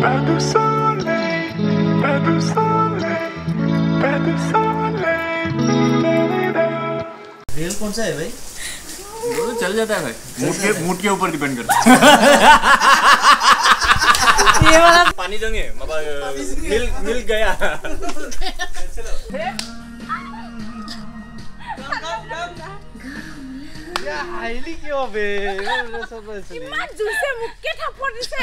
Real कौन सा है भाई? वो तो चल जाता है भाई, मूड के ऊपर डिपेंड करता है। ये वाला पानी देंगे मिल गया। Ya highly क्यों बे? इमान जुसे मुक्के थप्पड़ से।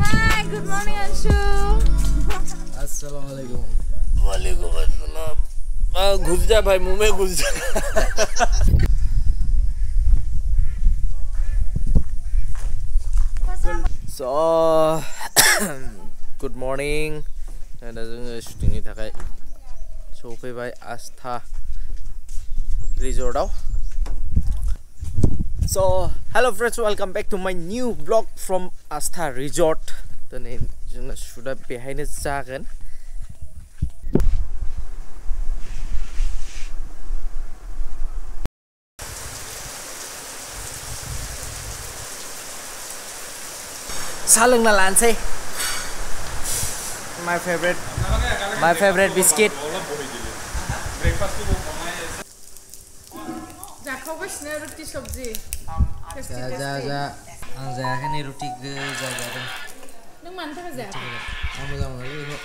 Hi, good morning Anshu. Assalamualaikum. वालेकुम घुस जा भाई, मुंह में घुस जा। So, good morning. दा जोङो शुटिंनि थाखाय सफैबाय आस्था रिजर्टआव। So, hello friends, welcome back to my new vlog from Astha Resort. दिनै जोंना शुटआ बेहायनो जागोन। साहा लोंना लानोसै। My favorite biscuit. जाखावगासिनो रुटि सब्जि। जा आं जायाखै नै रुटि गोजा जादों। नों मानि थाखाय जायाखै? आं मोजां मोनो बेखौ।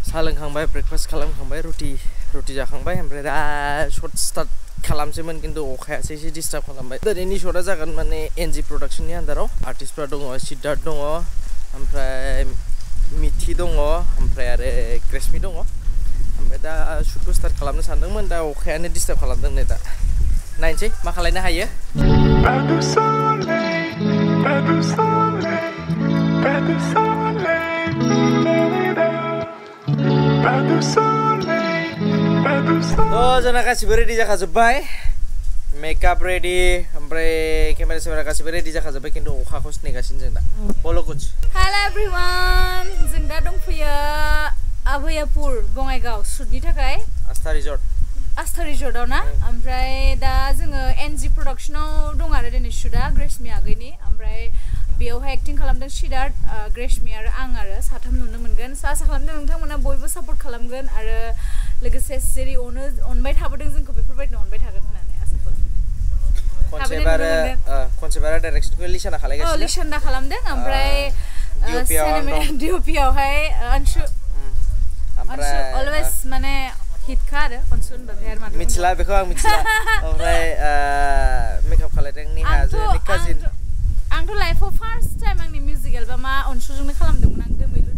साहा लोंखांबाय, ब्रेकफास्ट खालामखांबाय, रुटि जाखांबाय, ओमफ्राय दा शर्ट स्टार्ट खालामसैमोन खिन्थु अखायासो एसे डिस्टार्ब खालामबाय। दिनैनि शटआ जागोन माने एनजि प्रडाक्शननि आन्दाराव आर्टिस्टफ्रा दङ, सिद्धार्थ दङ, ओमफ्राय मिथि दङ, ओमफ्राय आरो ग्रेसमि दङ। ओमफ्राय दा शटखौ स्टार्ट खालामनो सानदोंमोन, दा अखायानो डिस्टार्ब खालामदों नै दा। नायनोसै मा खालायनो हायो। जोंना गासिबो रेडि जाखाजोब्बाय, मेकआप रेडि, ओमफ्राय केमेरा सेमेरा गासिबो रेडि जाखाजोब्बाय, खिन्थु अखाखौसो नेगासिनो जों दा। फल' कुछ। हेलो एभ्रिवान, जों दा दंफैयो आभैयापुर बङाइगाव शुटनि थाखाय। आस्था रिजर्टआव ना। ओमफ्राय दा जोङो एनजि प्रडाक्शनाव दं आरो दिनै शुटआ ग्रेसमि आगैनि। ओमफ्राय बेयावहाय एक्टिं खालामदों सिद्धार्थ, ग्रेसमि आरो आं आरो साथाम नुनो मोनगोन। आसा खालामदों नोंथांमोना बयबो सापर्ट खालामगोन आरो लोगोसे जेरै अनबाय थाबोदों जोंखौ बेफोरबायदिनो अनबाय थागोन होननानै आसा खालामो। कनसेप्ट आरो डाइरेक्शनखौ लिसाना खालामगासिनो। लिसाना खालामदों, ओमफ्राय डिअपिआवहाय अंशु अलवेज माने हिटखा आरो अंशु होनबाथाय आरो माथो मिथिला बेखौ आं मिथिला। ओमफ्राय मेकआप खालामदों निहा जोंनि काजिन। आंथ' लाइफआव फार्स्ट टाइम आंनि मिउजिक एलबामा अनसुजोंनो खालामदोंमोन आं, दोमैलु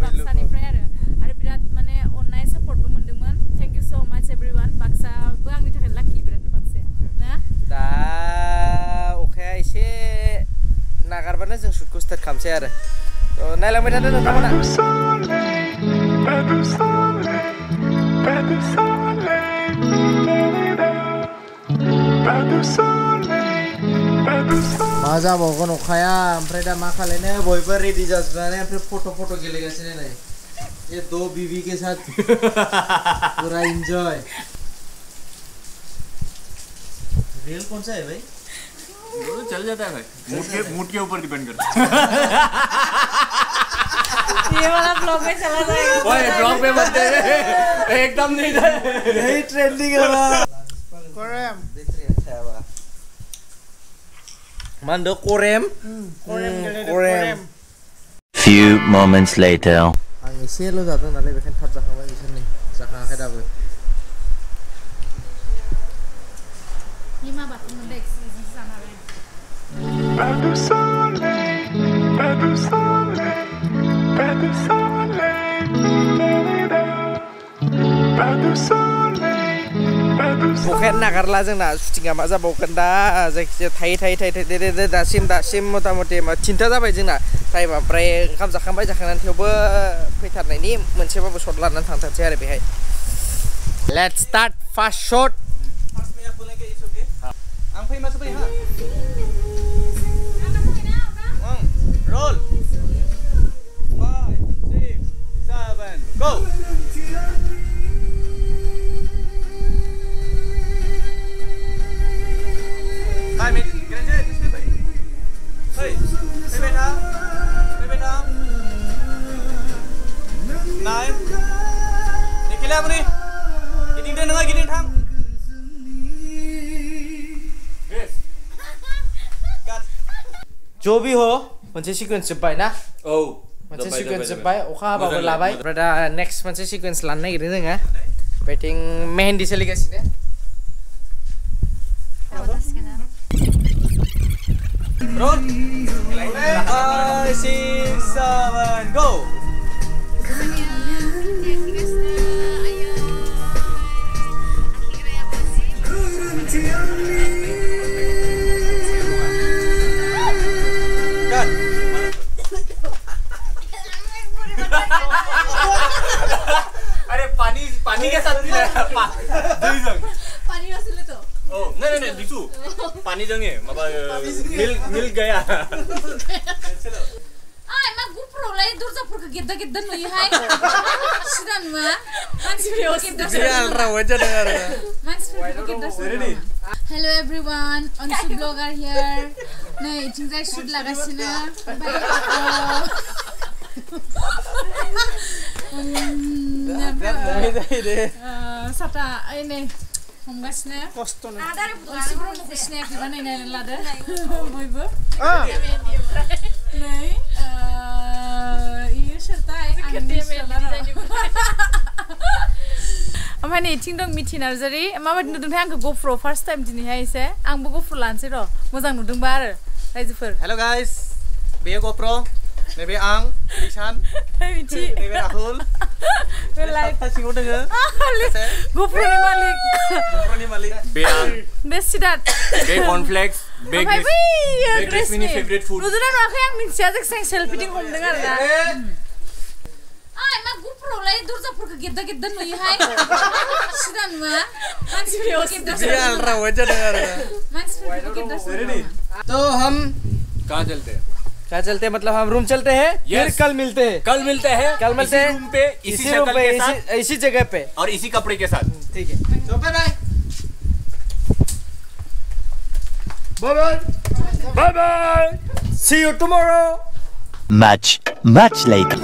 बाक्सानिफ्राय आरो बिराद माने अननाय सापर्टबो मोनदोंमोन। थेंक इउ स' माच एभ्रिवान। बाक्साबो आंनि थाखाय लाखि बिराद बाक्साया ना। दा अखाया एसे नागारबानो जों शुटखौ स्टार्ट खालामसै आरो। नायलांबाय थादो नोंथांमोना। मा जाबावगोन अखाया, ओमफ्राय दा मा खालायनो बयबो रेडि जाजोबनानै ओमफ्राय फट' गेलेगासिनो नै। ये दो बीवी के साथ पूरा एंजॉय। रियल कौन सा है भाई? वो तो चल जाता है भाई, मूड के ऊपर डिपेंड करता है। ये वाला ब्लॉग में चला जाएगा। ओए ब्लॉग में मत दे, एकदम नहीं दे, यही ट्रेंडिंग है ना। कोरेम Mando korem. Few moments later. आं एसेल' जादों नालाय बेखायनो थाब जाखांबाय, बिसोरनि जाखाङाखै दाबो। निमा बाथौ मोनदों एक्सपिरियेन्स जानो हाबाय। अखाया नागारला जोंना शुटिंआ मा जाबावगोन दा। जायखिजाया थायै दासिम मथा मथि 3था जाबाय जोंना टाइमा। ओमफ्राय ओंखाम जाखांनानै थेवबो फैथारनायनि मोनसेबाबो शट लानानै थांथारसै आरो बेहाय। Let's start first shut. आं फैमासो फै हा। Nine. देखिए आप नहीं कितनी देर नगा कितनी ठाम जो भी हो मोनसे सिक्वेन्स जोब्बाय ना औ मोनसे सिक्वेन्स जोब्बाय अखा हाबाबो लाबाय ओमफ्राय दा नेक्स्ट मोनसे सिक्वेन्स लानो नागिरदों जोङो बेथिं मेहेन्दी सोलिगासिनो Roll 5 6 7 go अरे पानी के साथ मिलाया पानी रसले तो Oh, नहीं दिसु पानी जंगे माबा मिल गया Ay, मा गुप्रो लाई दुर्जापुरको गिद्दा नुयो हाय सिदानमा मान्छेले Giddha Sial raw aja dengar मान्छेले Giddha Hello everyone, Anshu blogger here. नै इथिंजाय शुट लागासिनो साता ओइ नै हमगासिनो खस्थ' नो सिब्रो मुखसिनो किबा नायनानै लादो बयबो नै इयो शर्टाय ओमफ्राय नै इथिं दं मिथि नार्जारि माबायदि नुदोंथाय आंखौ गफ्र फार्स्ट टाइम दिनैहाय एसे आंबो गफ्र लानोसै र' मोजां नुदोंबा आरो रायजोफोर हेलो गाइस बेयो गोप्रो नैबे आं निशान मिथि नैबे राहुल बे लाइट सिङाव दोङो गफ्रनि मालिक बे आं बे सिदात बे कॉर्नफ्लेक्स बे ग्रेसमिनि फेभरेट फुड नुदोंना नुवाखै आं मिथिया जायखिजाया सेल्फि दिन हमदों आरो ना Ay, मा गुप्रो लाई दुर्जापुरको गिद्दा नुयो हाय सिदा नुवा मान्छेले Giddha Sial raw aja dengar मान्छेले गिद्दा तो हम कहाँ चलते हैं क्या चलते हैं मतलब हम रूम चलते हैं फिर कल मिलते हैं कल मिलते हैं इसी रूम पे इसी शक्ल के साथ इसी जगह पे और इसी कपड़े के साथ ठीक है तो bye bye bye see you tomorrow Much later.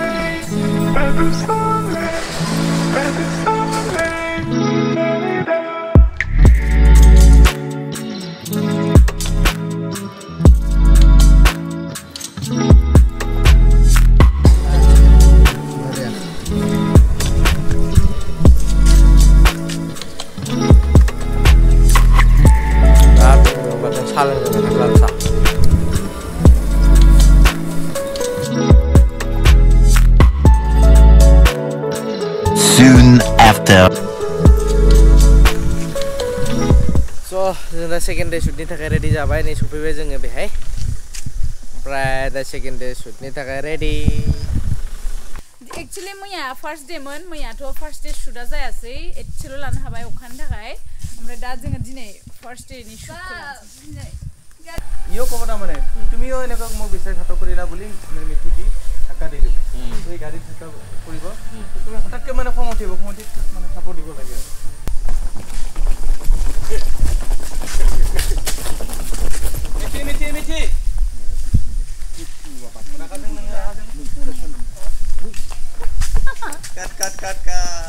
Soon after. So, जों दा सेकेन्ड डे शुटनि थाखाय रेडि जाबाय नै सफैबाय जोङो बेहाय ओमफ्राय दा सेकेन्ड डे शुटनि थाखाय रेडि एक्चुअली मैया फर्स्ट डे मोन मैयाथ' फर्स्ट डे शुटआ जायासै एसेल' लानो हाबाय अखानि थाखाय ओमफ्राय दा जोङो दिनै फर्स्ट डेनि शुटखौ लानोसै ইয়ো কবটা মানে তুমিও এনেকা মোক বিচাৰি হাত কৰিলা বুলি মিঠি দি ধাক্কা দি দিলো এই গাড়ী ধাক্কা কৰিব তুমি হঠাৎকে মানে খং উঠিব খং উঠি মানে খাব দিব লাগে মিঠি মিঠি কাট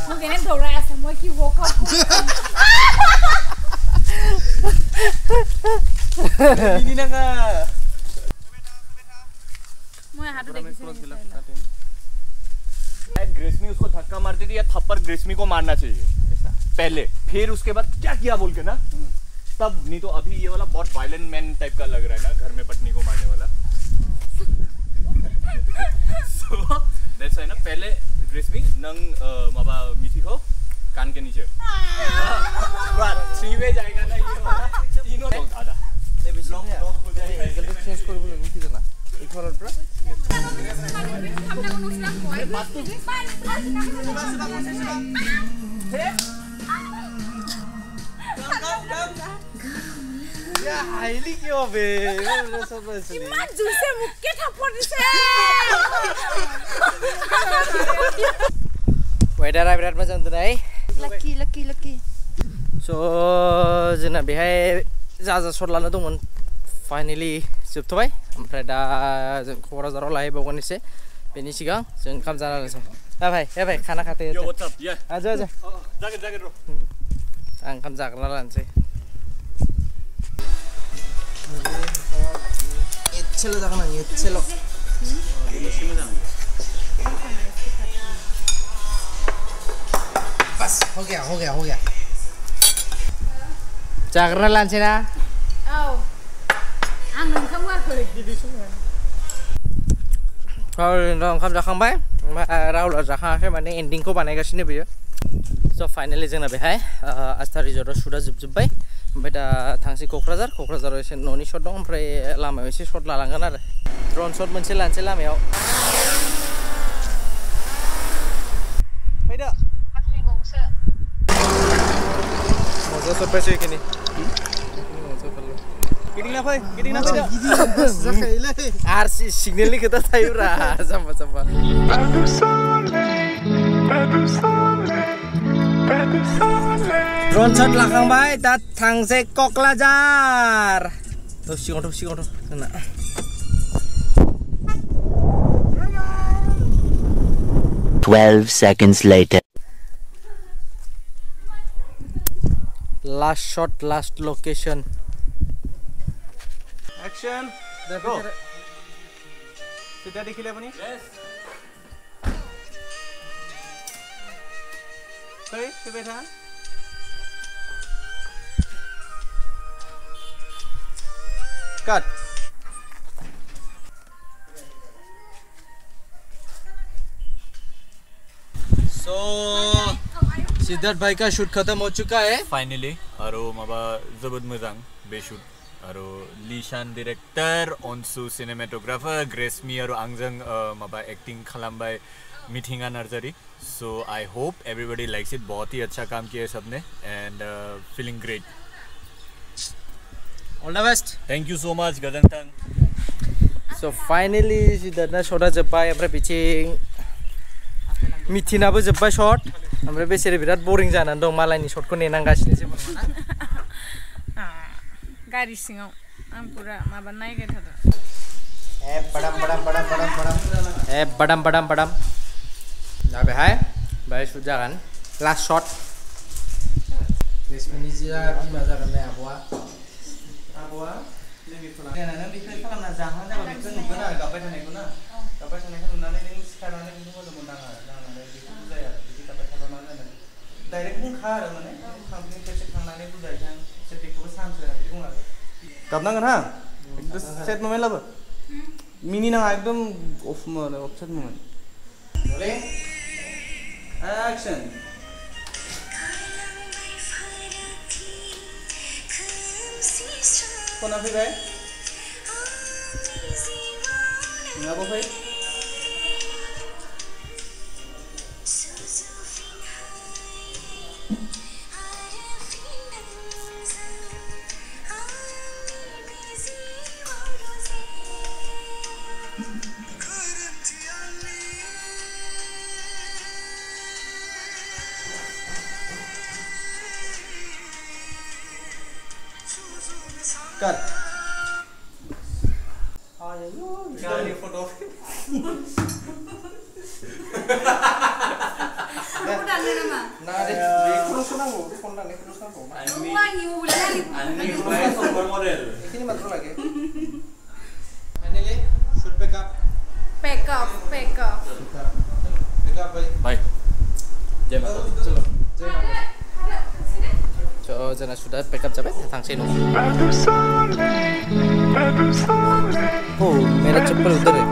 Mungkin yang dora ya semua ki woke up. ini naka मैं हाथ देख ग्रेस्मी उसको धक्का मारती थी या थप्पड़ ग्रेस्मी को मारना चाहिए पहले फिर उसके बाद क्या किया बोल के ना तब नहीं तो अभी ये वाला बहुत वायलेंट मैन टाइप का लग रहा है ना घर में पत्नी को मारने वाला so that's why ना पहले ग्रेस्मी नंग माबा मिठी को कान के नीचे बात 3 वे जाएगा ना ये वाला तीनों आधा लॉक हो जाएगा एंगल चेंज কৰিবলৈ মিঠি জানা এই ঘৰৰ পৰা या हाइली কি হবে ইমান জুসে মুখে থাপড় দিছে वेदारा बिराद मोजां दिनै लकी स' जोंना बेहाय जा सर्ट लानो दंमोन फाइनालि जोबथ'बाय ओमफ्राय दा जों क'क्राझाराव लाहैबावगोन एसे बेनि सिगां जों ओंखाम जाना लोंनोसै भाई खाना खाते हैं Yo, what's up? Yeah. आजा Jacket, bro. आं ओंखाम जाग्रा लानोसै एसेल' जागोन आं एसेल' बस हो गया जाग्रा लानोसै ना औ आं ओंखाम होआखै ओंखाम जाखांबाय राहुला जाखाङाखै माने एन्डिंखौ बानायगासिनो बियो स' फाइनालि जोंना बेहाय आस्था रिजर्टआव शुटआ जोबजोब्बाय ओमफ्राय दा थांसै क'क्राझाराव एसे न'नि शट दं ओमफ्राय लामायाव एसे शट लालांगोन आरो ड्रन शट मोनसे लानोसै लामायाव फैदो मजा शट पाइছো এইখিনি गिदिंना फैदो आर सिगनेलनि खोथा थायोब्रा जाम्बा ड्रन शट लाखांबाय दा थांसै क'क्राझार सिगाङावथ' जोंना 12 seconds later. Last shot, last location. Action. Go. Sudah dikhile apni? Yes. Sorry, बैठा. Cut. So सिद्धार्थ भाई का शूट खत्म हो चुका है फाइनली आरो माबा जोबोद मोजां बे शूट आरो लिशान डाइरेक्टर अनसु सिनेमेटोग्राफर ग्रेसमी आरो आंजों माबा एक्टिंग खालामबाय मिथिंगा Narzary so I hope everybody likes it बहुत ही अच्छा काम किया है सबने and feeling great all the best thank you so much गजनथां सो फाइनली सिद्धार्थना शटआ जोब्बाय ओमफ्राय बिथिं मिथिनाबो जोब्बाय शट ओमफ्राय बेसोरो बिराद बोरिं जानानै दं मालायनि शटखौ नेनांगासिनो जेबो नङा गारि सिङाव आं पुरा माबा नायबाय थादों बडाम दा बेहाय शूट जागोन लास्ट शट रेसमिनि जिया बिमा जागोन नै आब'आ नों बेखौ खालामना जाहां जाबा बेखौ नुगोन आरो गाबबाय थानायखौ ना गाबबाय थानायखौ नुनानै नों सिखारनानै बेखौ मोजां मोननाङा डाइरेक्ट बुंखा आरो माने खांफिन खेबसे खांनानै बुजायखां सेटिखौबो सानसो बिदि बुङा गाबनांगोन हा एकदम सेट मोमेन्ट लाबो मिनि नाङा एकदम अफ सेट मोमेन्ट रोलिं एक्सन खना फैबाय नङाबो फै Cut. Ayo, jangan foto. Udah nama. Nah, terus nanggu, kontak terus nanggu. Ini super model. Ini mantul lagi. Ini shoot pick up. Pick up. Bye. Jai Mata. Chalo. Jai Mata. 저 전에 sudah pick up 잡아 당신 오 मेरा चप्पल उधर है